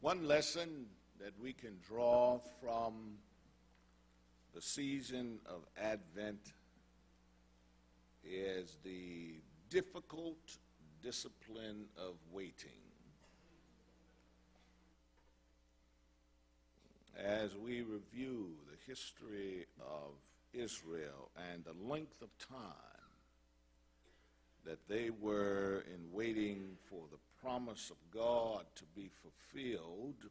One lesson that we can draw from the season of Advent is the difficult discipline of waiting. As we review the history of Israel and the length of time that they were in waiting for the promise of God to be fulfilled,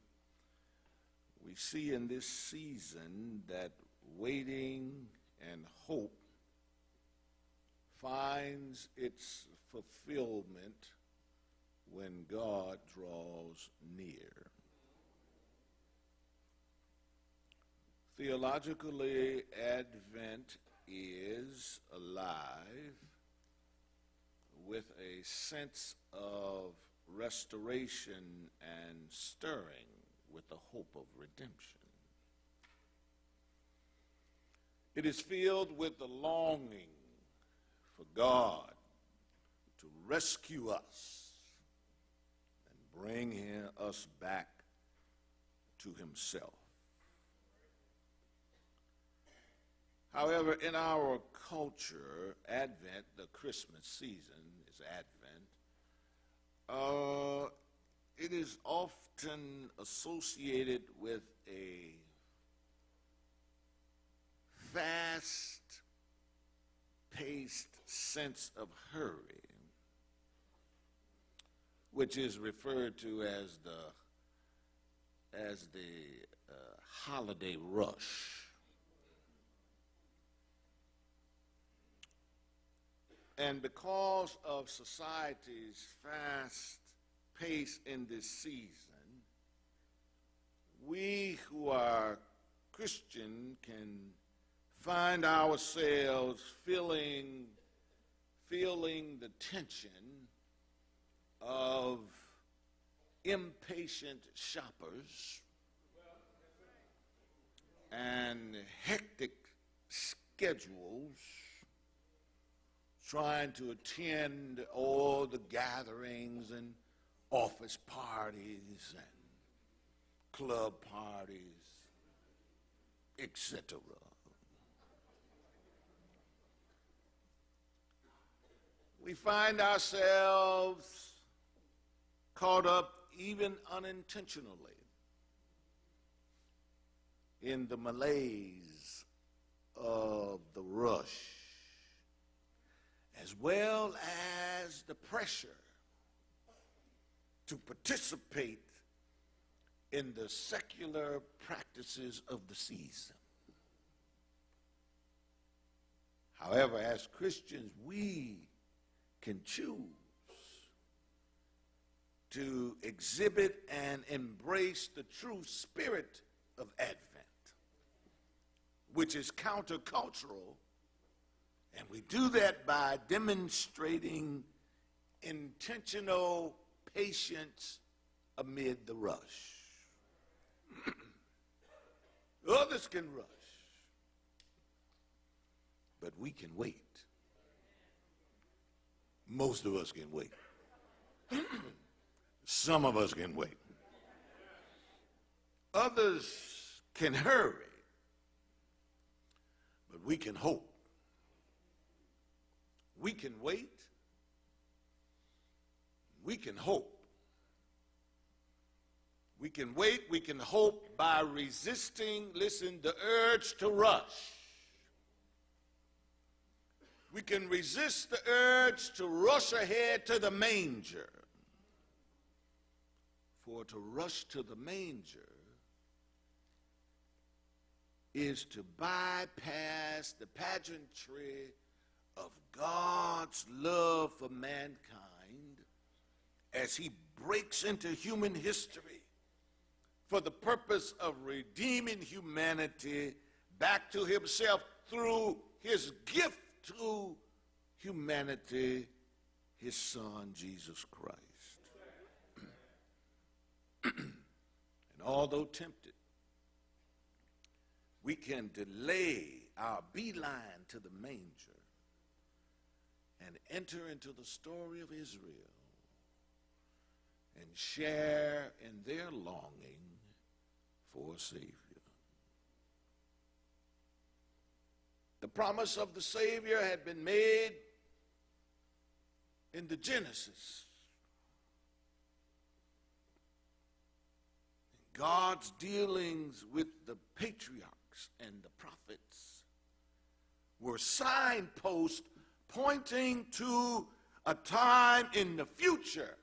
we see in this season that waiting and hope finds its fulfillment when God draws near. Theologically, Advent is alive with a sense of restoration and stirring with the hope of redemption. It is filled with the longing for God to rescue us and bring us back to himself. However, in our culture, Advent, the Christmas season is Advent, it is often associated with a fast-paced sense of hurry, which is referred to as the holiday rush. And because of society's fast pace in this season, we who are Christian can find ourselves feeling the tension of impatient shoppers and hectic schedules, trying to attend all the gatherings and office parties and club parties, etc. We find ourselves caught up, even unintentionally, in the malaise of the rush, as well as the pressure to participate in the secular practices of the season. However, as Christians, we can choose to exhibit and embrace the true spirit of Advent, which is countercultural. And we do that by demonstrating intentional patience amid the rush. Others can rush, but we can wait. Most of us can wait. Some of us can wait. Others can hurry, but we can hope. We can wait. We can hope. We can wait, we can hope by resisting, listen, the urge to rush. We can resist the urge to rush ahead to the manger. For to rush to the manger is to bypass the pageantry of God's love for mankind as he breaks into human history for the purpose of redeeming humanity back to himself through his gift to humanity, his son, Jesus Christ. And although tempted, we can delay our beeline to the manger and enter into the story of Israel and share in their longing for a Savior. The promise of the Savior had been made in the Genesis. God's dealings with the patriarchs and the prophets were signposts pointing to a time in the future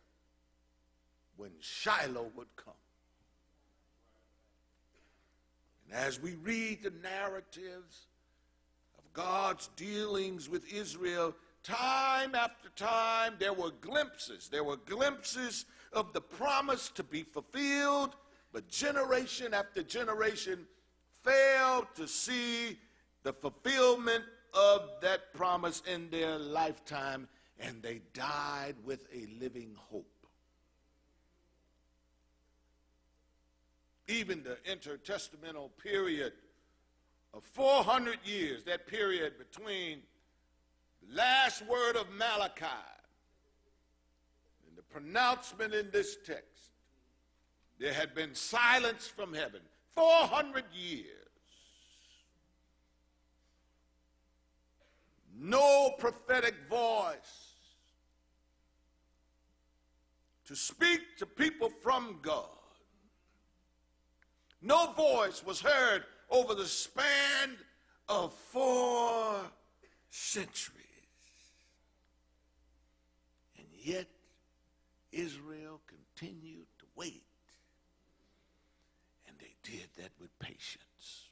when Shiloh would come. And as we read the narratives of God's dealings with Israel, time after time there were glimpses. There were glimpses of the promise to be fulfilled, but generation after generation failed to see the fulfillment of that promise in their lifetime, and they died with a living hope. Even the intertestamental period of 400 years, that period between the last word of Malachi and the pronouncement in this text, there had been silence from heaven. 400 years. No prophetic voice to speak to people from God. No voice was heard over the span of 4 centuries. And yet, Israel continued to wait. And they did that with patience.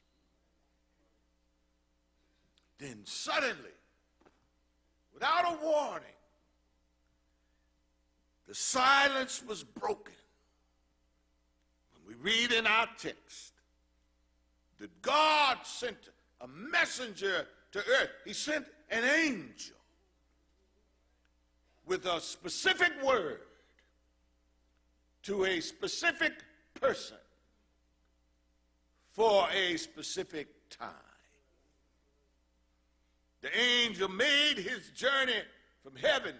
Then suddenly, without a warning, the silence was broken. We read in our text that God sent a messenger to earth. He sent an angel with a specific word to a specific person for a specific time. The angel made his journey from heaven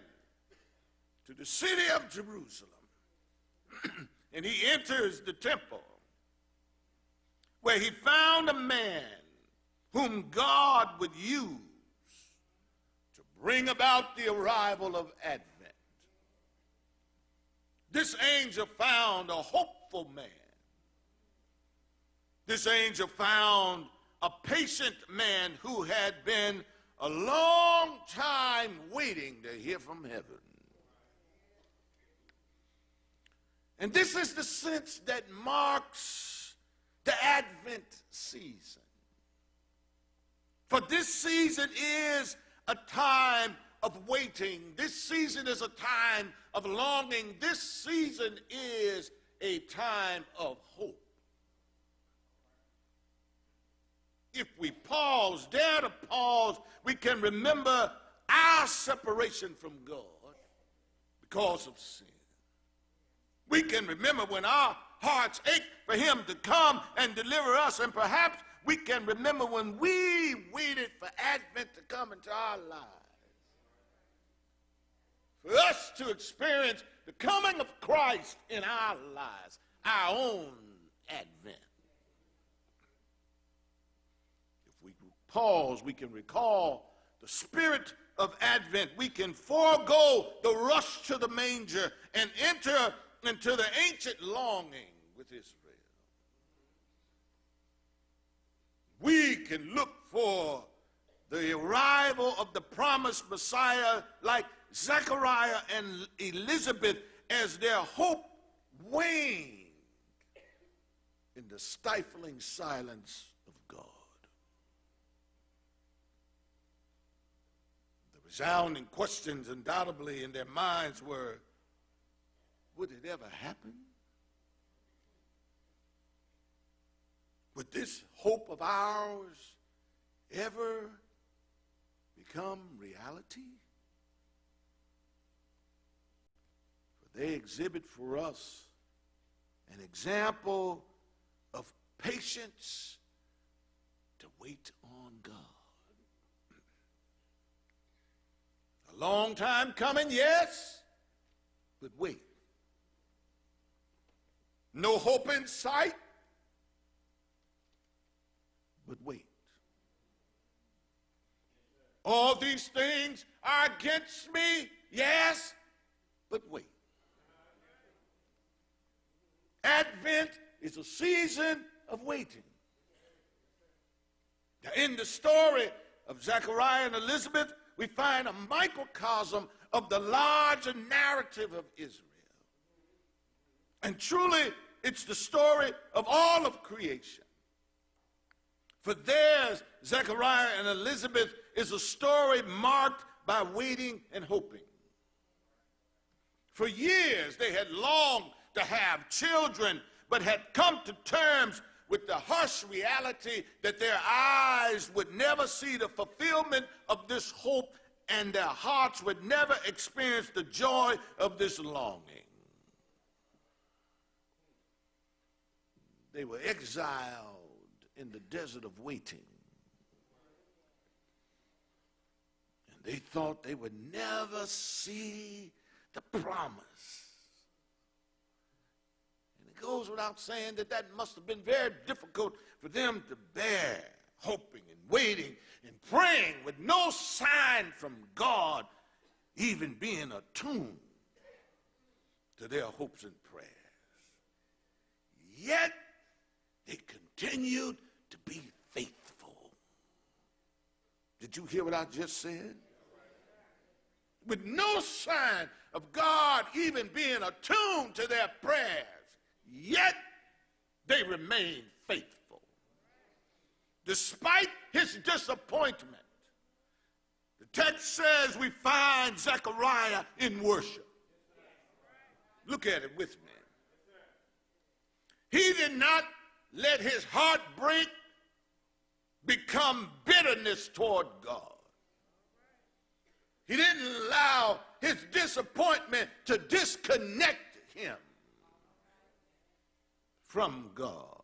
to the city of Jerusalem. And he enters the temple, where he found a man whom God would use to bring about the arrival of Advent. This angel found a hopeful man. This angel found a patient man who had been a long time waiting to hear from heaven. And this is the sense that marks the Advent season. For this season is a time of waiting. This season is a time of longing. This season is a time of hope. If we pause, dare to pause, we can remember our separation from God because of sin. We can remember when our hearts ache for him to come and deliver us, and perhaps we can remember when we waited for Advent to come into our lives. For us to experience the coming of Christ in our lives, our own Advent. If we pause, we can recall the spirit of Advent. We can forego the rush to the manger and enter into the ancient longing with Israel. We can look for the arrival of the promised Messiah like Zechariah and Elizabeth as their hope waned in the stifling silence of God. The resounding questions undoubtedly in their minds were, would it ever happen? Would this hope of ours ever become reality? For they exhibit for us an example of patience to wait on God. A long time coming, yes, but wait. no hope in sight, but wait. All these things are against me, yes, but wait. Advent is a season of waiting. Now, in the story of Zechariah and Elizabeth, we find a microcosm of the larger narrative of Israel. And truly, it's the story of all of creation. For theirs, Zechariah and Elizabeth, is a story marked by waiting and hoping. For years, they had longed to have children, but had come to terms with the harsh reality that their eyes would never see the fulfillment of this hope, and their hearts would never experience the joy of this longing. They were exiled in the desert of waiting. And they thought they would never see the promise. And it goes without saying that that must have been very difficult for them to bear, hoping and waiting and praying with no sign from God even being attuned to their hopes and prayers. Yet they continued to be faithful. Did you hear what I just said? With no sign of God even being attuned to their prayers, yet they remained faithful. Despite his disappointment, the text says we find Zechariah in worship. Look at it with me. He did not let his heartbreak become bitterness toward God. He didn't allow his disappointment to disconnect him from God.